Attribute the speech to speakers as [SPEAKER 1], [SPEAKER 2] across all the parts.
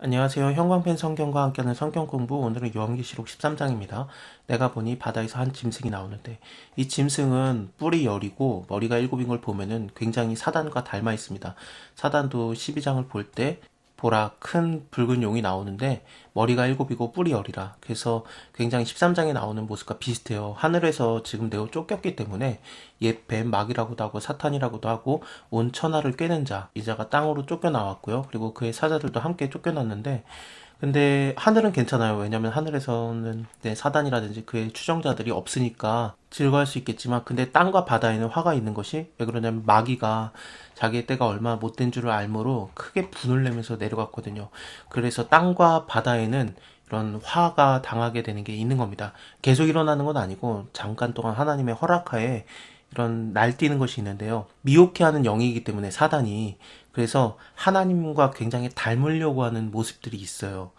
[SPEAKER 1] 안녕하세요. 형광펜 성경과 함께하는 성경 공부. 오늘은 요한계시록 13장입니다. 내가 보니 바다에서 한 짐승이 나오는데 이 짐승은 뿔이 열이고 머리가 일곱인 걸 보면은 굉장히 사단과 닮아 있습니다. 사단도 12장을 볼 때 보라 큰 붉은 용이 나오는데 머리가 일곱이고 뿔이 열이라 그래서 굉장히 13장에 나오는 모습과 비슷해요. 하늘에서 지금 내어 쫓겼기 때문에 옛 뱀 마귀라고도 하고 사탄이라고도 하고 온 천하를 꿰는 자 이 자가 땅으로 쫓겨나왔고요. 그리고 그의 사자들도 함께 쫓겨났는데 근데 하늘은 괜찮아요. 왜냐면 하늘에서는 사단이라든지 그의 추종자들이 없으니까 즐거워할 수 있겠지만 근데 땅과 바다에는 화가 있는 것이 왜 그러냐면 마귀가 자기의 때가 얼마나 못된 줄을 알므로 크게 분을 내면서 내려갔거든요. 그래서 땅과 바다에는 이런 화가 당하게 되는 게 있는 겁니다. 계속 일어나는 건 아니고 잠깐 동안 하나님의 허락하에 이런 날뛰는 것이 있는데요. 미혹해하는 영이기 때문에 사단이 그래서 하나님과 굉장히 닮으려고 하는 모습들이 있어요.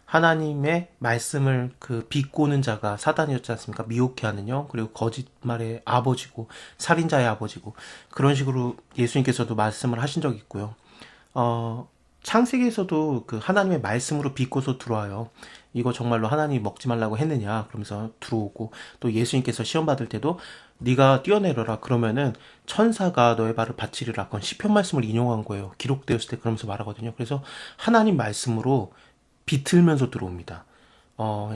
[SPEAKER 1] 하나님의 말씀을 비꼬는 자가 사단이었지 않습니까? 미혹해하는 영, 그리고 거짓말의 아버지고 살인자의 아버지고 그런 식으로 예수님께서도 말씀을 하신 적이 있고요. 창세기에서도 그 하나님의 말씀으로 비꼬서 들어와요. 이거 정말로 하나님이 먹지 말라고 했느냐 그러면서 들어오고 또 예수님께서 시험 받을 때도 네가 뛰어내려라 그러면은 천사가 너의 발을 받치리라. 그건 시편 말씀을 인용한 거예요. 기록되었을 때 그러면서 말하거든요. 그래서 하나님 말씀으로 비틀면서 들어옵니다.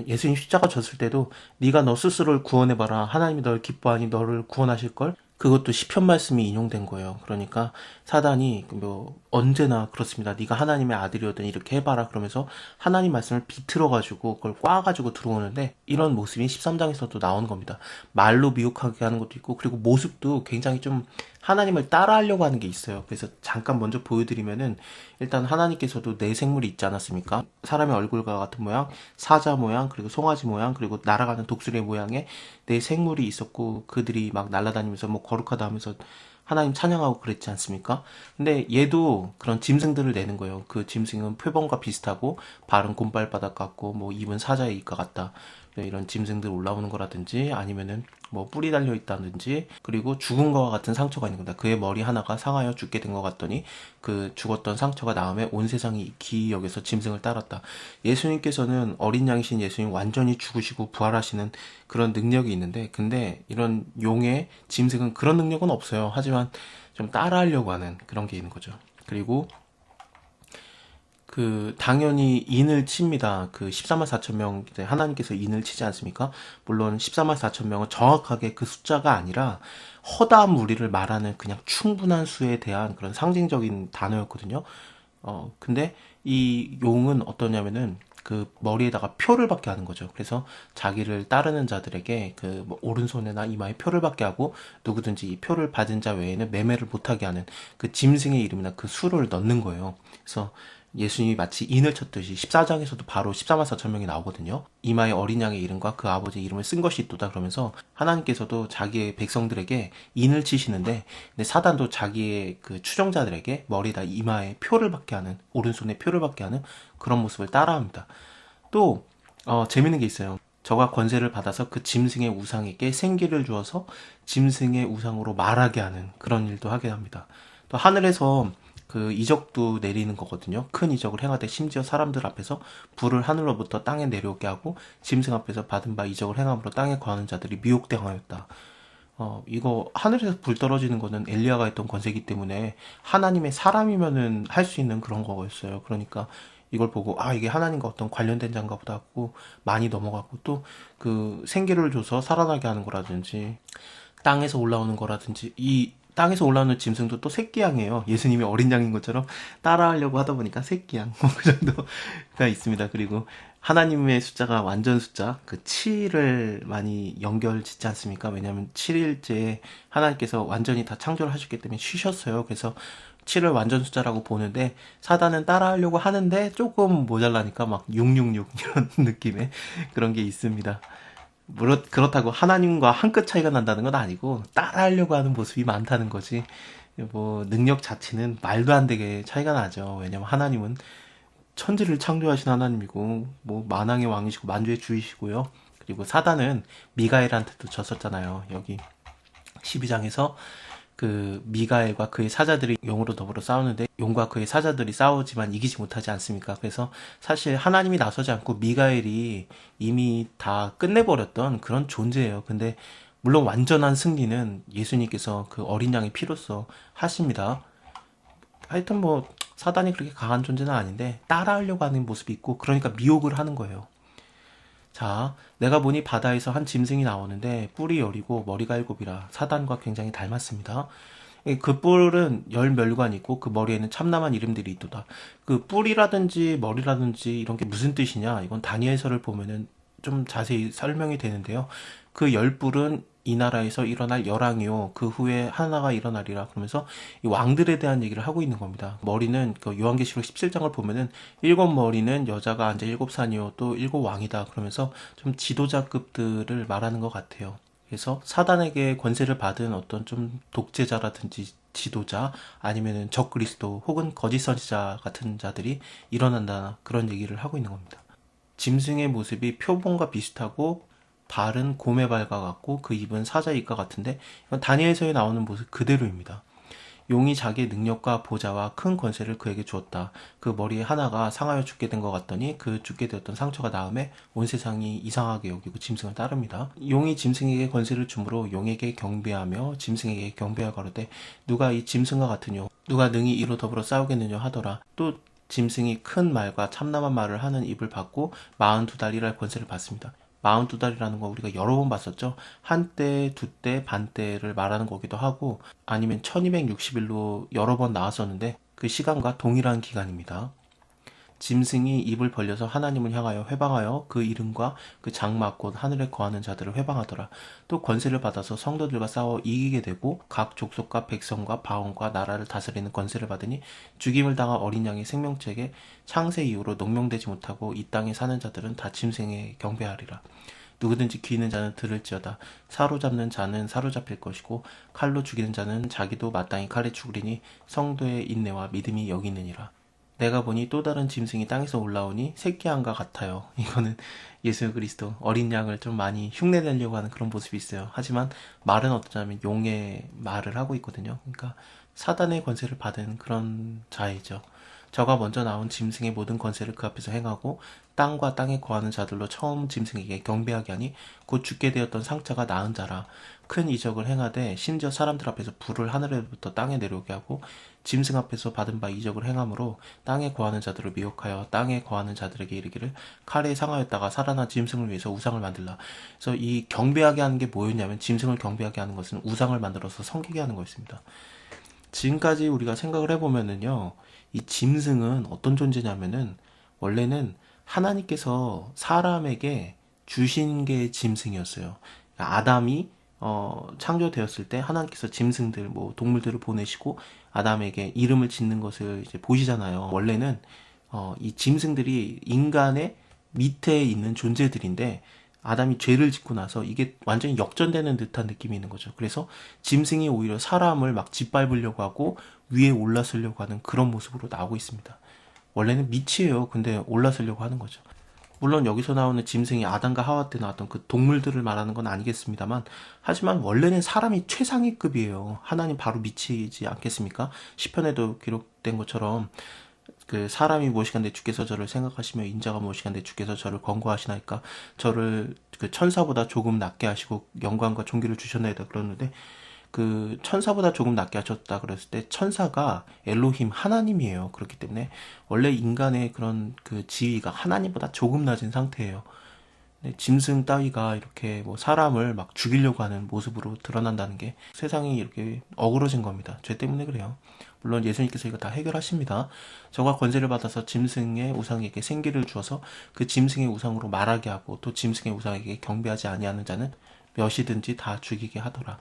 [SPEAKER 1] 예수님 십자가 졌을 때도 네가 너 스스로를 구원해봐라. 하나님이 널 기뻐하니 너를 구원하실걸? 그것도 시편 말씀이 인용된 거예요. 그러니까 사단이 뭐 언제나 그렇습니다. 네가 하나님의 아들이거든 이렇게 해봐라 그러면서 하나님 말씀을 비틀어가지고 그걸 꽈가지고 들어오는데 이런 모습이 13장에서도 나오는 겁니다. 말로 미혹하게 하는 것도 있고 그리고 모습도 굉장히 좀 하나님을 따라하려고 하는 게 있어요. 그래서 잠깐 먼저 보여드리면은 일단 하나님께서도 네 생물이 있지 않았습니까? 사람의 얼굴과 같은 모양, 사자 모양, 그리고 송아지 모양, 그리고 날아가는 독수리 모양의 네 생물이 있었고 그들이 막 날아다니면서 뭐 거룩하다 하면서 하나님 찬양하고 그랬지 않습니까? 근데 얘도 그런 짐승들을 내는 거예요. 그 짐승은 표범과 비슷하고 발은 곰발바닥 같고 뭐 입은 사자의 입과 같다. 이런 짐승들 올라오는 거라든지 아니면은 뭐 뿔이 달려 있다든지 그리고 죽은 거와 같은 상처가 있는 겁니다. 그의 머리 하나가 상하여 죽게 된 것 같더니 그 죽었던 상처가 나음에 온 세상이 기이 여겨서 짐승을 따랐다. 예수님께서는 어린 양이신 예수님 완전히 죽으시고 부활하시는 그런 능력이 있는데 근데 이런 용의 짐승은 그런 능력은 없어요. 하지만 좀 따라하려고 하는 그런 게 있는 거죠. 그리고 당연히 인을 칩니다. 14만 4천 명, 이제 하나님께서 인을 치지 않습니까? 물론 14만 4천 명은 정확하게 그 숫자가 아니라 허다한 무리를 말하는 그냥 충분한 수에 대한 그런 상징적인 단어였거든요. 근데 이 용은 어떠냐면은 그 머리에다가 표를 받게 하는 거죠. 그래서 자기를 따르는 자들에게 뭐 오른손이나 이마에 표를 받게 하고 누구든지 이 표를 받은 자 외에는 매매를 못하게 하는 그 짐승의 이름이나 그 수를 넣는 거예요. 그래서 예수님이 마치 인을 쳤듯이 14장에서도 바로 14만 4천 명이 나오거든요. 이마에 어린 양의 이름과 그 아버지의 이름을 쓴 것이 있도다 그러면서 하나님께서도 자기의 백성들에게 인을 치시는데 근데 사단도 자기의 그 추종자들에게 머리에다 이마에 표를 받게 하는 오른손에 표를 받게 하는 그런 모습을 따라합니다. 또 재밌는 게 있어요. 저가 권세를 받아서 그 짐승의 우상에게 생기를 주어서 짐승의 우상으로 말하게 하는 그런 일도 하게 합니다. 또 하늘에서 그 이적도 내리는 거거든요. 큰 이적을 행하되 심지어 사람들 앞에서 불을 하늘로부터 땅에 내려오게 하고 짐승 앞에서 받은 바 이적을 행함으로 땅에 거하는 자들이 미혹당하였다. 이거 하늘에서 불 떨어지는 거는 엘리야가 했던 권세이기 때문에 하나님의 사람이면은 할 수 있는 그런 거였어요. 그러니까 이걸 보고 이게 하나님과 어떤 관련된 장가 보다 하고 많이 넘어가고 또 생기를 줘서 살아나게 하는 거라든지 땅에서 올라오는 거라든지 이 땅에서 올라오는 짐승도 또 새끼양이에요. 예수님이 어린 양인 것처럼 따라하려고 하다 보니까 새끼양 그 정도가 있습니다. 그리고 하나님의 숫자가 완전 숫자 7을 많이 연결 짓지 않습니까? 왜냐하면 7일째 하나님께서 완전히 다 창조를 하셨기 때문에 쉬셨어요. 그래서 7을 완전 숫자라고 보는데 사단은 따라하려고 하는데 조금 모자라니까 막 666 이런 느낌의 그런 게 있습니다. 그렇다고 하나님과 한 끗 차이가 난다는 건 아니고 따라하려고 하는 모습이 많다는 거지. 뭐 능력 자체는 말도 안 되게 차이가 나죠. 왜냐면 하나님은 천지를 창조하신 하나님이고 뭐 만왕의 왕이시고 만주의 주이시고요. 그리고 사단은 미가엘한테도 졌었잖아요. 여기 12장에서 그 미가엘과 그의 사자들이 용으로 더불어 싸우는데 용과 그의 사자들이 싸우지만 이기지 못하지 않습니까? 그래서 사실 하나님이 나서지 않고 미가엘이 이미 다 끝내버렸던 그런 존재예요. 근데 물론 완전한 승리는 예수님께서 그 어린 양의 피로써 하십니다. 하여튼 뭐 사단이 그렇게 강한 존재는 아닌데 따라하려고 하는 모습이 있고 그러니까 미혹을 하는 거예요. 자, 내가 보니 바다에서 한 짐승이 나오는데 뿔이 여리고 머리가 일곱이라 사단과 굉장히 닮았습니다. 그 뿔은 열 멸관이 있고 그 머리에는 참남한 이름들이 있도다. 그 뿔이라든지 머리라든지 이런 게 무슨 뜻이냐? 이건 다니엘서를 보면은 좀 자세히 설명이 되는데요. 그 열 뿔은 이 나라에서 일어날 열왕이요. 그 후에 하나가 일어나리라. 그러면서 이 왕들에 대한 얘기를 하고 있는 겁니다. 머리는 그 요한계시록 17장을 보면은 일곱 머리는 여자가 앉아 일곱 산이요. 또 일곱 왕이다. 그러면서 좀 지도자급들을 말하는 것 같아요. 그래서 사단에게 권세를 받은 어떤 좀 독재자라든지 지도자 아니면은 적그리스도 혹은 거짓 선지자 같은 자들이 일어난다 그런 얘기를 하고 있는 겁니다. 짐승의 모습이 표본과 비슷하고 발은 곰의 발과 같고 그 입은 사자 입과 같은데 이건 다니엘서에 나오는 모습 그대로입니다. 용이 자기의 능력과 보좌와 큰 권세를 그에게 주었다. 그 머리에 하나가 상하여 죽게 된 것 같더니 그 죽게 되었던 상처가 나음에 온 세상이 이상하게 여기고 짐승을 따릅니다. 용이 짐승에게 권세를 주므로 용에게 경배하며 짐승에게 경배하여 가로되 누가 이 짐승과 같으뇨 누가 능히 이로 더불어 싸우겠느냐 하더라. 또 짐승이 큰 말과 참남한 말을 하는 입을 받고 42달이랄 권세를 받습니다. 42달이라는 거 우리가 여러 번 봤었죠. 한때, 두때, 반때를 말하는 거기도 하고 아니면 1260일로 여러 번 나왔었는데 그 시간과 동일한 기간입니다. 짐승이 입을 벌려서 하나님을 향하여 회방하여 그 이름과 그 장막 곧 하늘에 거하는 자들을 회방하더라. 또 권세를 받아서 성도들과 싸워 이기게 되고 각 족속과 백성과 바온과 나라를 다스리는 권세를 받으니 죽임을 당한 어린 양의 생명책에 창세 이후로 농명되지 못하고 이 땅에 사는 자들은 다 짐승에 경배하리라. 누구든지 귀 있는 자는 들을지어다. 사로잡는 자는 사로잡힐 것이고 칼로 죽이는 자는 자기도 마땅히 칼에 죽으리니 성도의 인내와 믿음이 여기 있느니라. 내가 보니 또 다른 짐승이 땅에서 올라오니 새끼양과 같아요. 이거는 예수 그리스도 어린 양을 좀 많이 흉내내려고 하는 그런 모습이 있어요. 하지만 말은 어떠냐면 용의 말을 하고 있거든요. 그러니까 사단의 권세를 받은 그런 자이죠. 저가 먼저 나온 짐승의 모든 권세를 그 앞에서 행하고 땅과 땅에 거하는 자들로 처음 짐승에게 경배하게 하니 곧 죽게 되었던 상처가 나은 자라. 큰 이적을 행하되 심지어 사람들 앞에서 불을 하늘에부터 땅에 내려오게 하고 짐승 앞에서 받은 바 이적을 행함으로 땅에 거하는 자들을 미혹하여 땅에 거하는 자들에게 이르기를 칼에 상하였다가 살아난 짐승을 위해서 우상을 만들라. 그래서 이 경배하게 하는 게 뭐였냐면 짐승을 경배하게 하는 것은 우상을 만들어서 섬기게 하는 거였습니다. 지금까지 우리가 생각을 해보면은요, 이 짐승은 어떤 존재냐면은 원래는 하나님께서 사람에게 주신 게 짐승이었어요. 아담이 창조되었을 때 하나님께서 짐승들, 뭐 동물들을 보내시고 아담에게 이름을 짓는 것을 이제 보시잖아요. 원래는 이 짐승들이 인간의 밑에 있는 존재들인데 아담이 죄를 짓고 나서 이게 완전히 역전되는 듯한 느낌이 있는 거죠. 그래서 짐승이 오히려 사람을 막 짓밟으려고 하고 위에 올라서려고 하는 그런 모습으로 나오고 있습니다. 원래는 밑이에요. 근데 올라서려고 하는 거죠. 물론 여기서 나오는 짐승이 아담과 하와 때 나왔던 그 동물들을 말하는 건 아니겠습니다만 하지만 원래는 사람이 최상위급이에요. 하나님 바로 밑이지 않겠습니까? 시편에도 기록된 것처럼 그 사람이 무엇이간데 주께서 저를 생각하시며 인자가 무엇이간데 주께서 저를 권고하시나이까 저를 그 천사보다 조금 낮게 하시고 영광과 존귀를 주셨나이다 그러는데 그 천사보다 조금 낮게 하셨다 그랬을 때 천사가 엘로힘 하나님이에요. 그렇기 때문에 원래 인간의 그런 그 지위가 하나님보다 조금 낮은 상태예요. 근데 짐승 따위가 이렇게 뭐 사람을 막 죽이려고 하는 모습으로 드러난다는 게 세상이 이렇게 어그러진 겁니다. 죄 때문에 그래요. 물론 예수님께서 이거 다 해결하십니다. 저가 권세를 받아서 짐승의 우상에게 생기를 주어서 그 짐승의 우상으로 말하게 하고 또 짐승의 우상에게 경배하지 아니하는 자는 몇이든지 다 죽이게 하더라.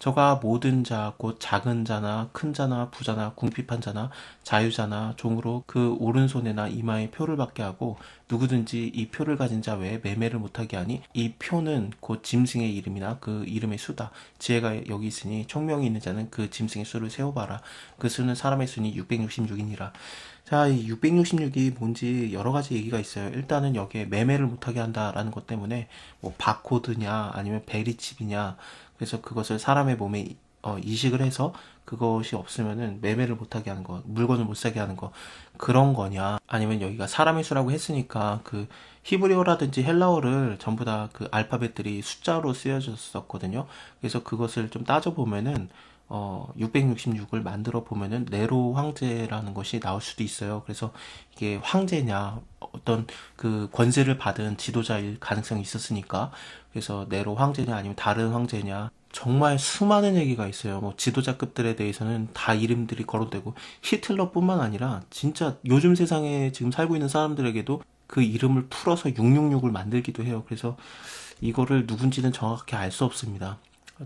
[SPEAKER 1] 저가 모든 자, 곧 작은 자나 큰 자나 부자나 궁핍한 자나 자유자나 종으로 그 오른손에나 이마에 표를 받게 하고 누구든지 이 표를 가진 자 외에 매매를 못하게 하니 이 표는 곧 짐승의 이름이나 그 이름의 수다. 지혜가 여기 있으니 총명이 있는 자는 그 짐승의 수를 세어봐라. 그 수는 사람의 수니 666이니라. 자, 이 666이 뭔지 여러 가지 얘기가 있어요. 일단은 여기에 매매를 못하게 한다라는 것 때문에 뭐 바코드냐 아니면 베리칩이냐 그래서 그것을 사람의 몸에 이식을 해서 그것이 없으면은 매매를 못하게 하는 거, 물건을 못 사게 하는 거, 그런 거냐? 아니면 여기가 사람의 수라고 했으니까 그 히브리어라든지 헬라어를 전부 다 그 알파벳들이 숫자로 쓰여졌었거든요. 그래서 그것을 좀 따져보면은 666을 만들어 보면은 네로 황제라는 것이 나올 수도 있어요. 그래서 이게 황제냐, 어떤 그 권세를 받은 지도자일 가능성이 있었으니까, 그래서 네로 황제냐 아니면 다른 황제냐, 정말 수많은 얘기가 있어요. 뭐 지도자급들에 대해서는 다 이름들이 거론되고, 히틀러뿐만 아니라 진짜 요즘 세상에 지금 살고 있는 사람들에게도 그 이름을 풀어서 666을 만들기도 해요. 그래서 이거를 누군지는 정확히 알 수 없습니다.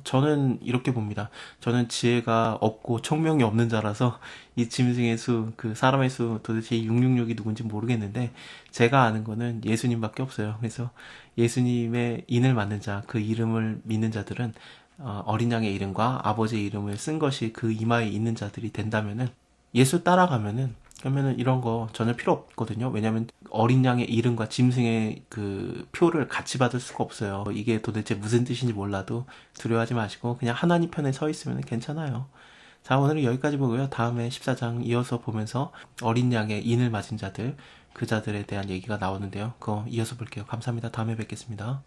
[SPEAKER 1] 저는 이렇게 봅니다. 저는 지혜가 없고 총명이 없는 자라서 이 짐승의 수, 그 사람의 수, 도대체 666이 누군지 모르겠는데, 제가 아는 거는 예수님밖에 없어요. 그래서 예수님의 인을 맞는 자, 그 이름을 믿는 자들은 어린 양의 이름과 아버지의 이름을 쓴 것이 그 이마에 있는 자들이 된다면은, 예수 따라가면은, 그러면은 이런 거 전혀 필요 없거든요. 왜냐면 어린 양의 이름과 짐승의 그 표를 같이 받을 수가 없어요. 이게 도대체 무슨 뜻인지 몰라도 두려워하지 마시고 그냥 하나님 편에 서 있으면 괜찮아요. 자, 오늘은 여기까지 보고요. 다음에 14장 이어서 보면서 어린 양의 인을 맞은 자들, 그 자들에 대한 얘기가 나오는데요. 그거 이어서 볼게요. 감사합니다. 다음에 뵙겠습니다.